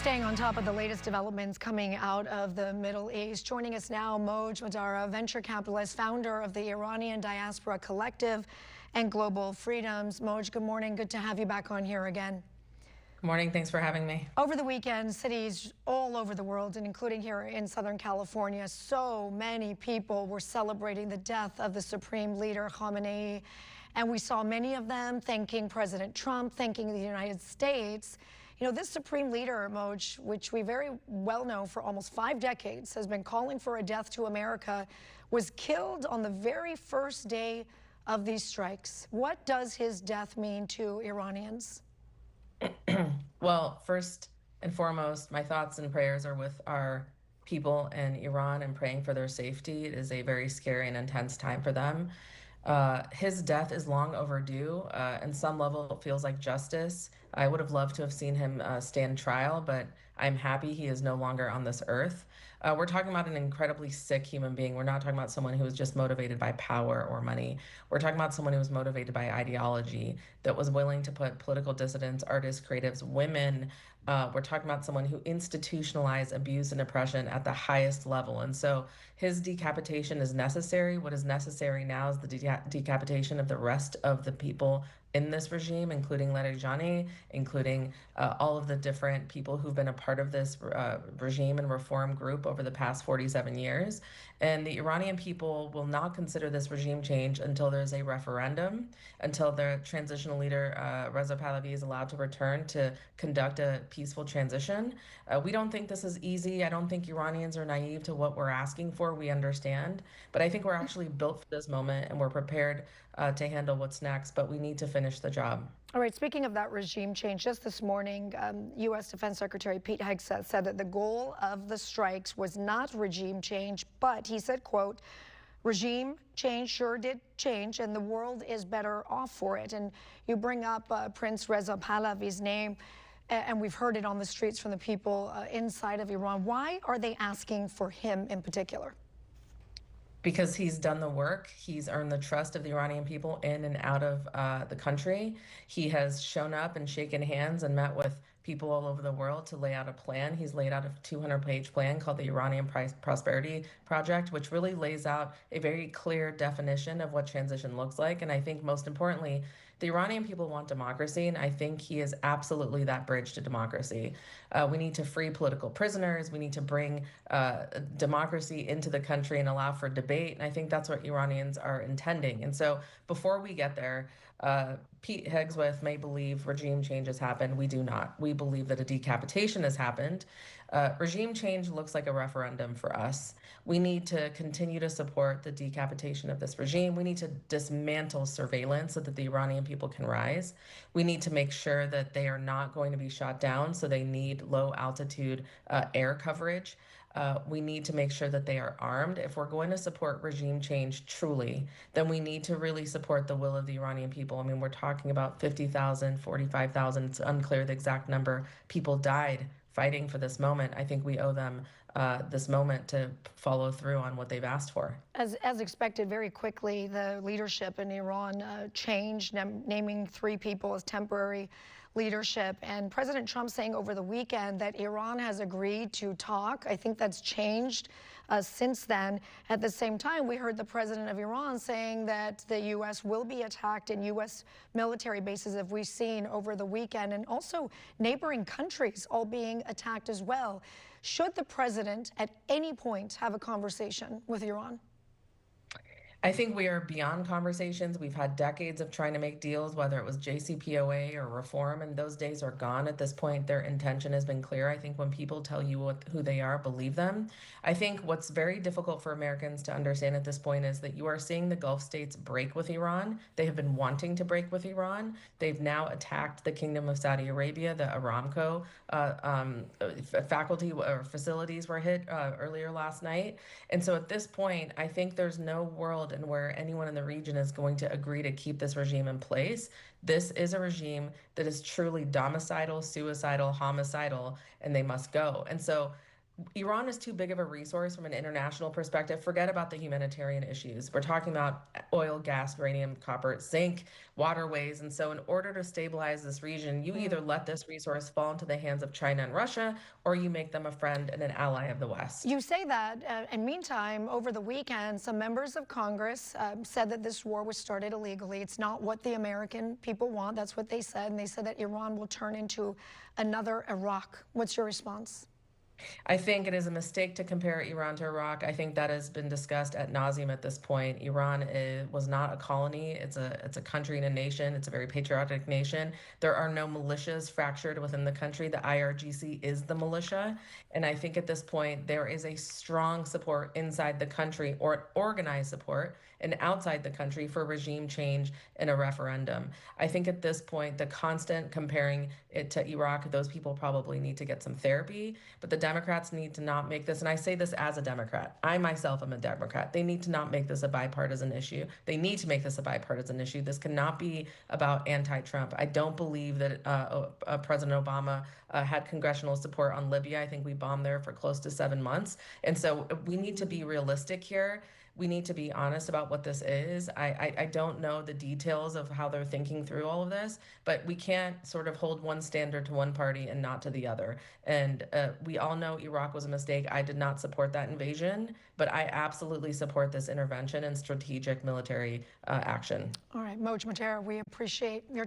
Staying on top of the latest developments coming out of the Middle East. Joining us now, Moj Madara, venture capitalist, founder of the Iranian Diaspora Collective and Global Freedoms. Moj, good morning. Good to have you back on here again. Good morning. Thanks for having me. Over the weekend, cities all over the world, and including here in Southern California, so many people were celebrating the death of the Supreme Leader Khamenei. And we saw many of them thanking President Trump, thanking the United States. You know, this Supreme Leader, Moj, which we very well know for almost 5 decades, has been calling for a death to America, was killed on the very first day of these strikes. What does his death mean to Iranians? Well, first and foremost, my thoughts and prayers are with our people in Iran and praying for their safety. It is a very scary and intense time for them. His death is long overdue. And some level, it feels like justice. I would have loved to have seen him stand trial, but I'm happy he is no longer on this earth. We're talking about an incredibly sick human being. We're not talking about someone who was just motivated by power or money. We're talking about someone who was motivated by ideology, that was willing to put political dissidents, artists, creatives, women. We're talking about someone who institutionalized abuse and oppression at the highest level. And so his decapitation is necessary. What is necessary now is the decapitation of the rest of the people in this regime, including Larijani, including all of the different people who've been a part of this regime and reform group over the past 47 years. And the Iranian people will not consider this regime change until there's a referendum, until the transitional leader, Reza Pahlavi, is allowed to return to conduct a peaceful transition. We don't think this is easy. I don't think Iranians are naive to what we're asking for. We understand. But I think we're actually built for this moment, and we're prepared to handle what's next, but we need to finish the job. All right, speaking of that regime change, just this morning, U.S. Defense Secretary Pete Hegseth said that the goal of the strikes was not regime change, but he said, quote, regime change sure did change, and the world is better off for it. And you bring up Prince Reza Pahlavi's name, and we've heard it on the streets from the people inside of Iran. Why are they asking for him in particular? Because he's done the work. He's earned the trust of the Iranian people in and out of the country. He has shown up and shaken hands and met with people all over the world to lay out a plan. He's laid out a 200-page plan called the Iranian Prosperity Project, which really lays out a very clear definition of what transition looks like. And I think most importantly, the Iranian people want democracy, and I think he is absolutely that bridge to democracy. We need to free political prisoners. We need to bring democracy into the country and allow for debate. And I think that's what Iranians are intending. And so before we get there, Pete Hegseth may believe regime change has happened. We do not. We believe that a decapitation has happened. Regime change looks like a referendum for us. We need to continue to support the decapitation of this regime. We need to dismantle surveillance so that the Iranian people can rise. We need to make sure that they are not going to be shot down, so they need low altitude air coverage. We need to make sure that they are armed. If we're going to support regime change truly, then we need to really support the will of the Iranian people. I mean, we're talking about 50,000, 45,000, it's unclear the exact number, people died fighting for this moment. I think we owe them this moment to follow through on what they've asked for. As expected, very quickly, the leadership in Iran changed, naming 3 people as temporary leadership. And President Trump saying over the weekend that Iran has agreed to talk. I think that's changed since then. At the same time, we heard the president of Iran saying that the U.S. will be attacked and U.S. military bases, as we've seen over the weekend, and also neighboring countries all being attacked as well. Should the president at any point have a conversation with Iran? I think we are beyond conversations. We've had decades of trying to make deals, whether it was JCPOA or reform, and those days are gone. At this point, their intention has been clear. I think when people tell you who they are, believe them. I think what's very difficult for Americans to understand at this point is that you are seeing the Gulf states break with Iran. They have been wanting to break with Iran. They've now attacked the Kingdom of Saudi Arabia. The Aramco faculty or facilities were hit earlier last night. And so at this point, I think there's no world and where anyone in the region is going to agree to keep this regime in place. This is a regime that is truly domicidal, suicidal, homicidal, and they must go. And so Iran is too big of a resource from an international perspective. Forget about the humanitarian issues. We're talking about oil, gas, uranium, copper, zinc, waterways. And so, in order to stabilize this region, you either let this resource fall into the hands of China and Russia, or you make them a friend and an ally of the West. You say that, and meantime, over the weekend, some members of Congress said that this war was started illegally. It's not what the American people want. That's what they said. And they said that Iran will turn into another Iraq. What's your response? I think it is a mistake to compare Iran to Iraq. I think that has been discussed ad nauseum at this point. Was not a colony. It's a country and a nation. It's a very patriotic nation. There are no militias fractured within the country. The IRGC is the militia. And I think at this point, there is a strong support inside the country, or organized support, and outside the country for regime change in a referendum. I think at this point, the constant comparing it to Iraq, those people probably need to get some therapy. But the Democrats need to not make this, and I say this as a Democrat. I myself am a Democrat. They need to not make this a bipartisan issue. They need to make this a bipartisan issue. This cannot be about anti-Trump. I don't believe that President Obama had congressional support on Libya. I think we bombed there for close to 7 months. And so we need to be realistic here. We need to be honest about what this is. I don't know the details of how they're thinking through all of this, but we can't sort of hold one standard to one party and not to the other. And we all know Iraq was a mistake. I did not support that invasion, but I absolutely support this intervention and strategic military action. All right, Moj Matera, we appreciate your time.